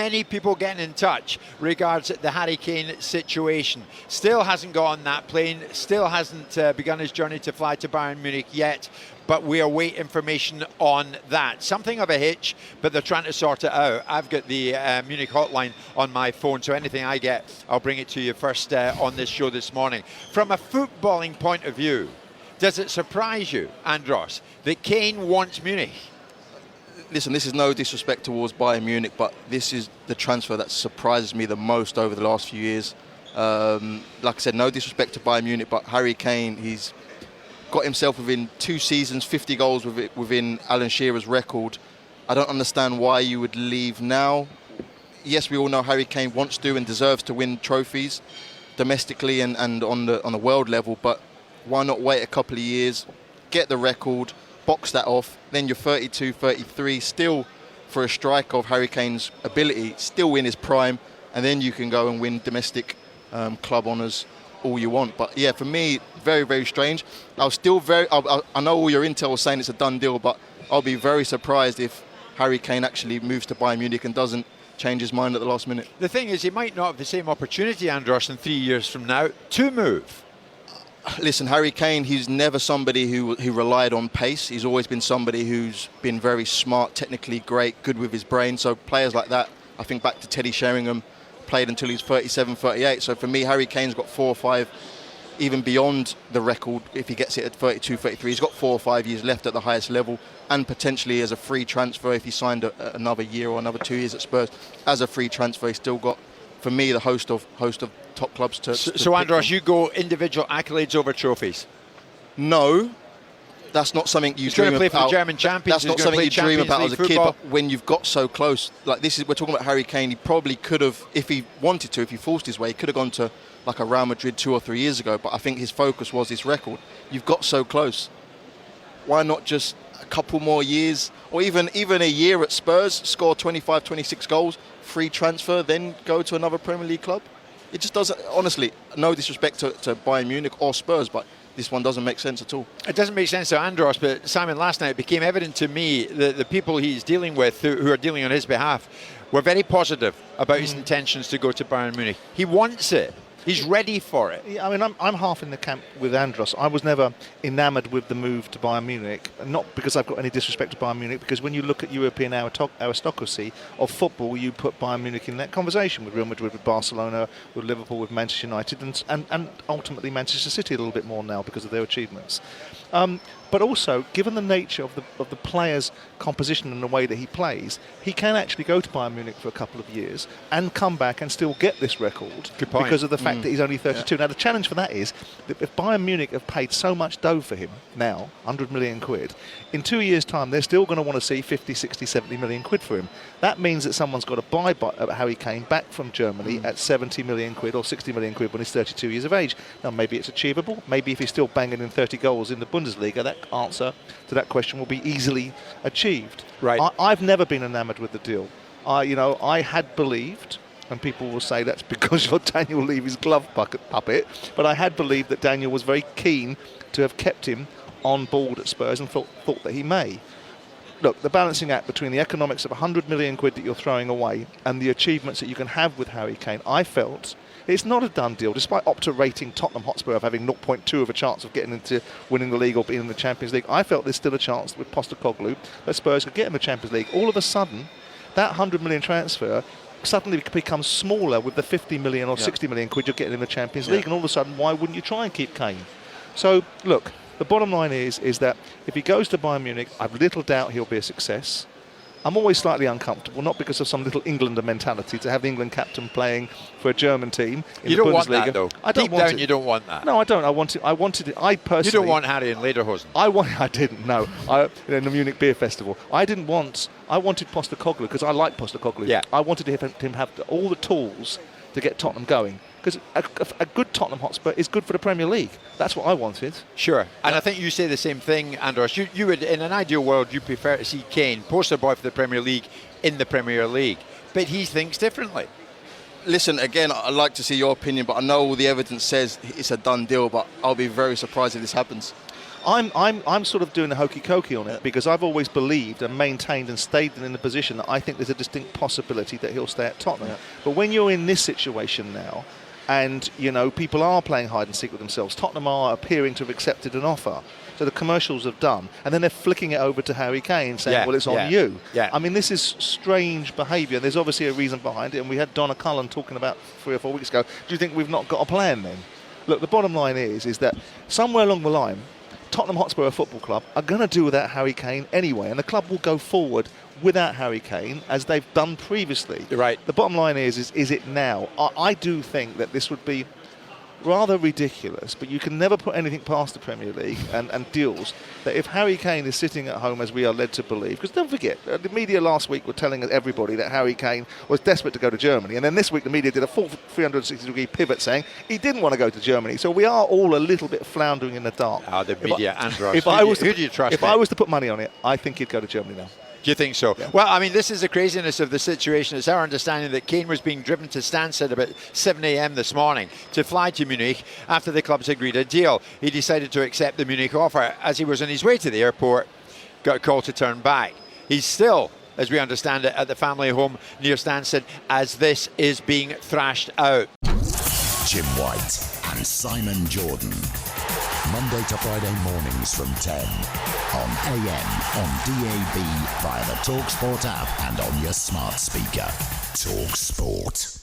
many people getting in touch regards the Harry Kane situation. Still hasn't got on that plane, still hasn't begun his journey to fly to Bayern Munich yet, but we await information on that. Something of a hitch, but they're trying to sort it out. I've got the Munich hotline on my phone, so anything I get, I'll bring it to you first on this show this morning. From a footballing point of view, does it surprise you, Andros, that Kane wants Munich? Listen, this is no disrespect towards Bayern Munich, but this is the transfer that surprises me the most over the last few years. Like I said, no disrespect to Bayern Munich, but Harry Kane, he's got himself within 2 seasons, 50 goals within Alan Shearer's record. I don't understand why you would leave now. Yes, we all know Harry Kane wants to and deserves to win trophies domestically and on the world level, but why not wait a couple of years, get the record, box that off, then you're 32, 33, still for a striker of Harry Kane's ability, still in his prime, and then you can go and win domestic club honours all you want. But yeah, for me, very, very strange. I know all your intel was saying it's a done deal, but I'll be very surprised if Harry Kane actually moves to Bayern Munich and doesn't change his mind at the last minute. The thing is, he might not have the same opportunity, Andros, in 3 years from now to move. Listen, Harry Kane, he's never somebody who relied on pace. He's always been somebody who's been very smart, technically great, good with his brain. So players like that, I think back to Teddy Sheringham, played until he's 37, 38. So for me, Harry Kane's got 4 or 5, even beyond the record, if he gets it at 32, 33. He's got 4 or 5 years left at the highest level, and potentially as a free transfer, if he signed another year or another 2 years at Spurs, as a free transfer, he's still got, for me, the host of top clubs to So Andros, you go individual accolades over trophies? No, that's not something you dream about. He's going to play for the German champions. That's not something you dream about as a kid. But when you've got so close, like we're talking about Harry Kane. He probably could have, if he wanted to, if he forced his way, he could have gone to like a Real Madrid 2 or 3 years ago. But I think his focus was this record. You've got so close. Why not just a couple more years, or even a year at Spurs, score 25, 26 goals, free transfer, then go to another Premier League club? It just doesn't, honestly, no disrespect to Bayern Munich or Spurs, but this one doesn't make sense at all. It doesn't make sense to Andros, but Simon, last night it became evident to me that the people he's dealing with, who are dealing on his behalf, were very positive about his intentions to go to Bayern Munich. He wants it. He's ready for it. Yeah, I mean, I'm half in the camp with Andros. I was never enamoured with the move to Bayern Munich, not because I've got any disrespect to Bayern Munich, because when you look at European aristocracy of football, you put Bayern Munich in that conversation with Real Madrid, with Barcelona, with Liverpool, with Manchester United, and ultimately Manchester City a little bit more now because of their achievements. But also, given the nature of the player's composition and the way that he plays, he can actually go to Bayern Munich for a couple of years and come back and still get this record because of the fact that he's only 32. Yeah. Now, the challenge for that is that if Bayern Munich have paid so much dough for him now, 100 million quid, in 2 years' time, they're still going to want to see 50, 60, 70 million quid for him. That means that someone's got to buy Harry Kane back from Germany at 70 million quid or 60 million quid when he's 32 years of age. Now, maybe it's achievable. Maybe if he's still banging in 30 goals in the Bundesliga, that answer to that question will be easily achieved. Right. I've never been enamoured with the deal. I had believed, and people will say that's because you're Daniel Levy's glove puppet, but I had believed that Daniel was very keen to have kept him on board at Spurs and thought that he may. Look, the balancing act between the economics of 100 million quid that you're throwing away and the achievements that you can have with Harry Kane, I felt it's not a done deal. Despite Opta rating Tottenham Hotspur of having 0.2 of a chance of getting into winning the league or being in the Champions League, I felt there's still a chance with Postecoglou that Spurs could get in the Champions League. All of a sudden, that 100 million transfer suddenly becomes smaller with the 50 million or 60 million quid you're getting in the Champions League, and all of a sudden, why wouldn't you try and keep Kane? So, look, the bottom line is that if he goes to Bayern Munich, I've little doubt he'll be a success. I'm always slightly uncomfortable, not because of some little Englander mentality to have the England captain playing for a German team in you the don't Bundesliga. Want that, though. I don't Deep want down, it. you don't want that. No, I don't. I wanted it. I personally. You don't want Harry in Lederhosen. I didn't. No. In the Munich Beer Festival, I wanted Postecoglou because I like Postecoglou. Yeah. I wanted him have all the tools to get Tottenham going. Because a good Tottenham Hotspur is good for the Premier League. That's what I wanted. Sure. And I think you say the same thing, Andros. You would, in an ideal world, you prefer to see Kane, poster boy for the Premier League, in the Premier League. But he thinks differently. Listen, again, I'd like to see your opinion, but I know all the evidence says it's a done deal, but I'll be very surprised if this happens. I'm sort of doing a hokey cokey on it because I've always believed and maintained and stayed in the position that I think there's a distinct possibility that he'll stay at Tottenham. Yeah. But when you're in this situation now, and people are playing hide and seek with themselves, Tottenham are appearing to have accepted an offer. So the commercials have done, and then they're flicking it over to Harry Kane, saying, "Well, it's on you." Yeah. I mean, this is strange behaviour. There's obviously a reason behind it, and we had Donna Cullen talking about 3 or 4 weeks ago. Do you think we've not got a plan then? Look, the bottom line is that somewhere along the line, Tottenham Hotspur Football Club are going to do without Harry Kane anyway, and the club will go forward without Harry Kane as they've done previously. You're right. The bottom line is it now? I do think that this would be rather ridiculous, but you can never put anything past the Premier League and deals that if Harry Kane is sitting at home, as we are led to believe, because don't forget, the media last week were telling everybody that Harry Kane was desperate to go to Germany, and then this week the media did a full 360-degree pivot saying he didn't want to go to Germany. So we are all a little bit floundering in the dark. The media, Andros. Who do you trust? If I was to put money on it, I think he'd go to Germany now. Do you think so? Yeah. Well, I mean, this is the craziness of the situation. It's our understanding that Kane was being driven to Stansted about 7 a.m. this morning to fly to Munich after the clubs agreed a deal. He decided to accept the Munich offer. As he was on his way to the airport, got a call to turn back. He's still, as we understand it, at the family home near Stansted as this is being thrashed out. Jim White and Simon Jordan. Monday to Friday mornings from 10 on AM, on DAB, via the talkSPORT app and on your smart speaker. talkSPORT.